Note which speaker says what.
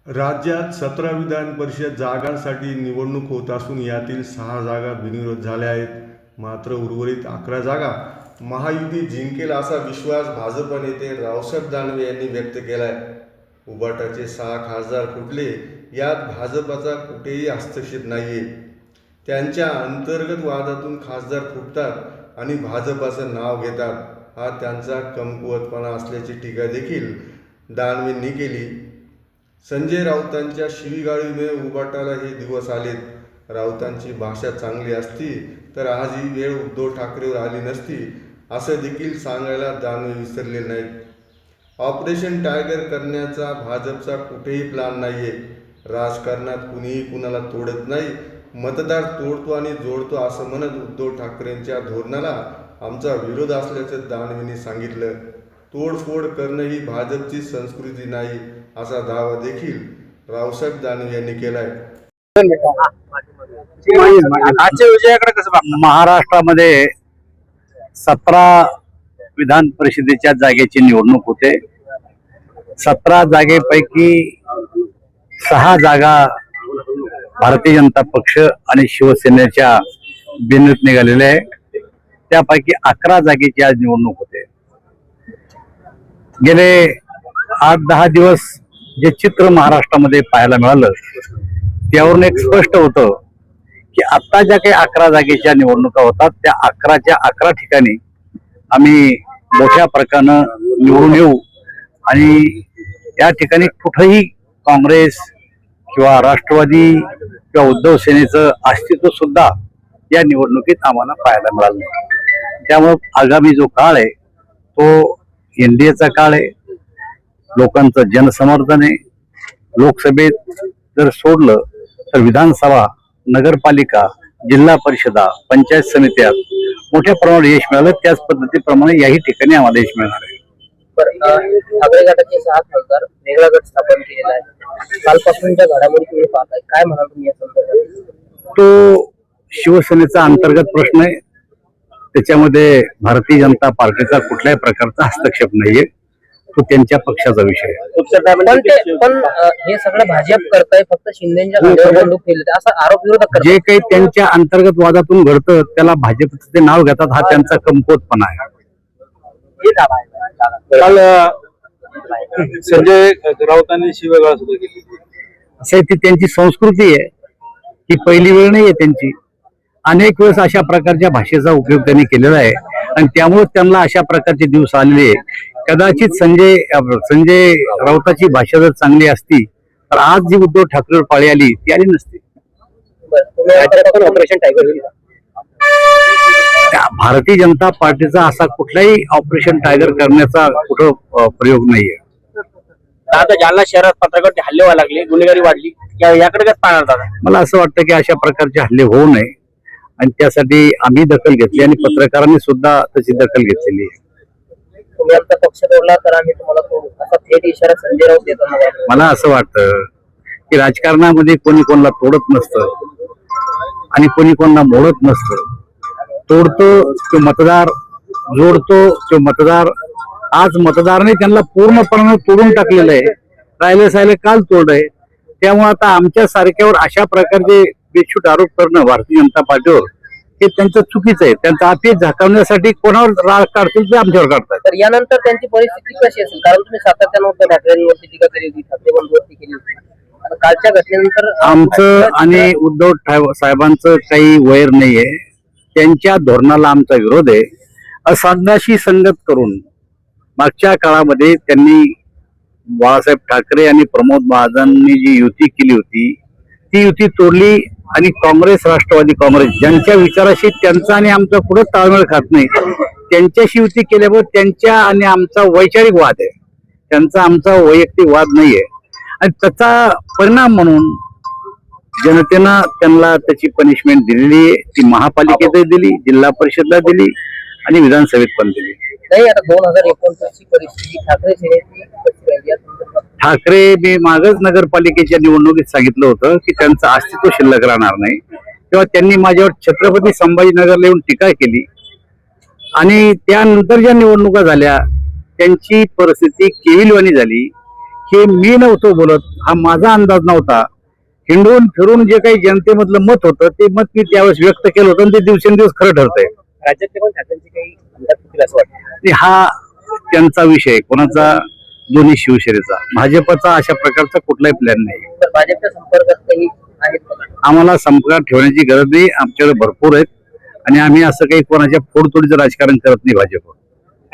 Speaker 1: राज्यात 17 विधान परिषद जागांसाठी निवडणूक होत असून यातील 6 जागा बिनविरोध झाल्या आहेत. मात्र उर्वरित 11 जागा महायुती जिंकेल असा विश्वास भाजप नेते रावसाहेब दानवे यांनी व्यक्त केला आहे. उबाटाचे 6 खासदार फुटले, यात भाजपचा कुठेही हस्तक्षेप नाहीये. त्यांच्या अंतर्गत वादातून खासदार फुटतात आणि भाजपाचं नाव घेतात, हा त्यांचा कमकुवतपणा असल्याची टीका देखील दानवेंनी केली. संजय राऊतांच्या शिवीगाळीमुळे उबाटाला हे दिवस आलेत. राऊतांची भाषा चांगली असती तर आज ही वेळ उद्धव ठाकरेवर आली नसती, असं देखील सांगायला दानवे विसरले नाहीत. ऑपरेशन टायगर करण्याचा भाजपचा कुठेही प्लॅन नाहीये. राजकारणात कुणीही कुणाला तोडत नाही, मतदार तोडतो आणि जोडतो असं म्हणत उद्धव ठाकरेंच्या धोरणाला आमचा विरोध असल्याचं दानवेंनी सांगितलं. तोडफोड करणं ही भाजपची संस्कृती नाही, असा दावा देखील रावसाहेब दानवे यांनी केलाय.
Speaker 2: आजच्या विजयाकडे कसं बघता? महाराष्ट्रामध्ये 17 विधान परिषदेच्या जागेची निवडणूक होते. 17 जागेपैकी 6 जागा भारतीय जनता पक्ष आणि शिवसेनेच्या बिनविरोध निघालेल्या आहे. त्यापैकी 11 जागेची आज निवडणूक होते. गेले 8-10 दिवस जे चित्र महाराष्ट्रामध्ये पाहायला मिळालं त्यावरून एक स्पष्ट होतं की आता ज्या काही 11 जागेच्या निवडणुका होतात त्या 11च्या 11 ठिकाणी आम्ही मोठ्या प्रकारानं निवडून येऊ आणि या ठिकाणी कुठंही काँग्रेस किंवा राष्ट्रवादी किंवा उद्धव सेनेचं अस्तित्व सुद्धा या निवडणुकीत आम्हाला पाहायला मिळालं नाही. त्यामुळं आगामी जो काळ आहे तो एनडीएचा काळ आहे. लोकांचं जनसमर्थन आहे. लोकसभेत जर सोडलं तर विधानसभा, नगरपालिका, जिल्हा परिषदा, पंचायत समित्यात मोठ्या प्रमाणात यश मिळालं. त्याच पद्धतीप्रमाणे याही ठिकाणी आम्हाला यश मिळणार आहे.
Speaker 3: ठाकरे गटाचे 6 खासदार वेगळा गट स्थापन केलेला आहे. कालपासूनच्या घडामोडी तुम्ही पाहताय, काय म्हणाल तुम्ही या संदर्भात?
Speaker 2: तो शिवसेनेचा अंतर्गत प्रश्न आहे. त्याच्यामध्ये भारतीय जनता पार्टीचा कुठल्याही प्रकारचा हस्तक्षेप नाहीये. तो त्यांच्या पक्षाचा विषय आहे.
Speaker 3: पण हे सगळं भाजप करताय, फक्त शिंदेच्या खांद्यावर बंदूक ठेवली असा आरोप विरोधक करतात.
Speaker 2: जे काही त्यांच्या अंतर्गत वादातून घडतं त्याला भाजपचं ते नाव घेतात, हा त्यांचा कमकुवतपणा आहे.
Speaker 4: काल संजय राऊतांनी शिवेगाळ सुद्धा केली.
Speaker 2: असं ती त्यांची संस्कृती आहे. ही पहिली वेळ नाहीये त्यांची. अनेक वेळेस अशा प्रकारच्या भाषेचा उपयोग त्यांनी केलेला आहे आणि त्यामुळे त्यांना अशा प्रकारचे दिवस आलेले. कदाचित संजय राऊताची भाषा जर चांगली असती तर आज जी उद्धव ठाकरेवर पाळी आली ती आली नसती.
Speaker 3: ऑपरेशन टायगर
Speaker 2: भारतीय जनता पार्टीचा असा कुठलाही ऑपरेशन टायगर करण्याचा कुठं प्रयोग नाहीये.
Speaker 3: आता जालना शहरात पत्रकार हल्ले व्हायला लागले, गुन्हेगारी वाढली, याकडे काय पाहणार दादा?
Speaker 2: मला असं वाटतं की अशा प्रकारचे हल्ले होऊ नये आणि त्यासाठी आम्ही दखल घेतली आणि पत्रकारांनी सुद्धा त्याची दखल घेतलेली आहे.
Speaker 3: तुम्ही आमचा पक्ष तोडला तर आम्ही तुम्हाला तोडू, असा थेट इशारा संजय राऊत देताना.
Speaker 2: मला असं वाटतं की राजकारणामध्ये कोणी कोणाला तोडत नसतं आणि कोणी कोणाला मोडत नसतं. तोडतो तो मतदार, जोडतो तो मतदार. आज मतदाराने त्यांना पूर्णपणे तोडून टाकलेलं आहे. राहिले काल तोडलंय. त्यामुळे आता आमच्या सारख्यावर अशा प्रकारचे बेछूट आरोप करणं भारतीय जनता पार्टीवर हे त्यांचं चुकीचं आहे. त्यांचा आपेस झाकवण्यासाठी कोणावर राग काढतील ते आमच्यावर काढतात.
Speaker 3: तर यानंतर त्यांची परिस्थिती कशी असेल? कारण तुम्ही सातत्यानं उद्धव ठाकरेंवरती टीका केली होती, ठाकरे बंधूवरती केली होती. आता कालच्या घटनेनंतर
Speaker 2: आमचं आणि उद्धव साहेबांचं काही वैर नाहीये. त्यांच्या धोरणाला आमचा विरोध आहे. असांगाशी संगत करून मागच्या काळामध्ये त्यांनी बाळासाहेब ठाकरे आणि प्रमोद महाजनांनी जी युती केली होती ती युती तोडली आणि काँग्रेस, राष्ट्रवादी काँग्रेस ज्यांच्या विचाराशी त्यांचा आणि आमचा पुढे ताळमेळ खात नाही त्यांच्याशी युती केल्यामुळे त्यांच्या आणि आमचा वैचारिक वाद आहे. त्यांचा आमचा वैयक्तिक वाद नाहीये आणि त्याचा परिणाम म्हणून जनतेनं त्यांना त्याची पनिशमेंट दिलेली आहे. ती महापालिकेतही दिली, जिल्हा परिषदला दिली आणि विधानसभेत पण दिली.
Speaker 3: नाही, आता 2029 ची परिस्थिती ठाकरे सेनेची कशी राहिली?
Speaker 2: ठाकरे मी मागच नगरपालिकेच्या निवडणुकीत सांगितलं होतं की त्यांचं अस्तित्व शिल्लक राहणार नाही. तेव्हा त्यांनी माझ्यावर छत्रपती संभाजीनगरला येऊन टीका केली आणि त्यानंतर ज्या निवडणुका झाल्या त्यांची परिस्थिती केविलवाणी झाली हे मी नव्हतो बोलत, हा माझा अंदाज नव्हता. हिंडून फिरून जे काही जनतेमधलं मत होतं ते मत मी त्यावेळेस व्यक्त केलं होतं आणि ते दिवसेंदिवस खरं ठरतंय.
Speaker 3: राज्यातले पण खात्यांची काही आमदार होतील असं वाटतं?
Speaker 2: आणि हा त्यांचा विषय, कोणाचा, दोन्ही शिवसेनेचा. भाजपचा अशा प्रकारचा कुठलाही प्लॅन नाही.
Speaker 3: तर भाजपच्या संपर्कात काही आहेत का?
Speaker 2: आम्हाला संपर्कात ठेवण्याची गरज नाही. आमच्याकडे भरपूर आहेत आणि आम्ही असं काही कोणाच्या फोडतोडीचं राजकारण करत नाही भाजप.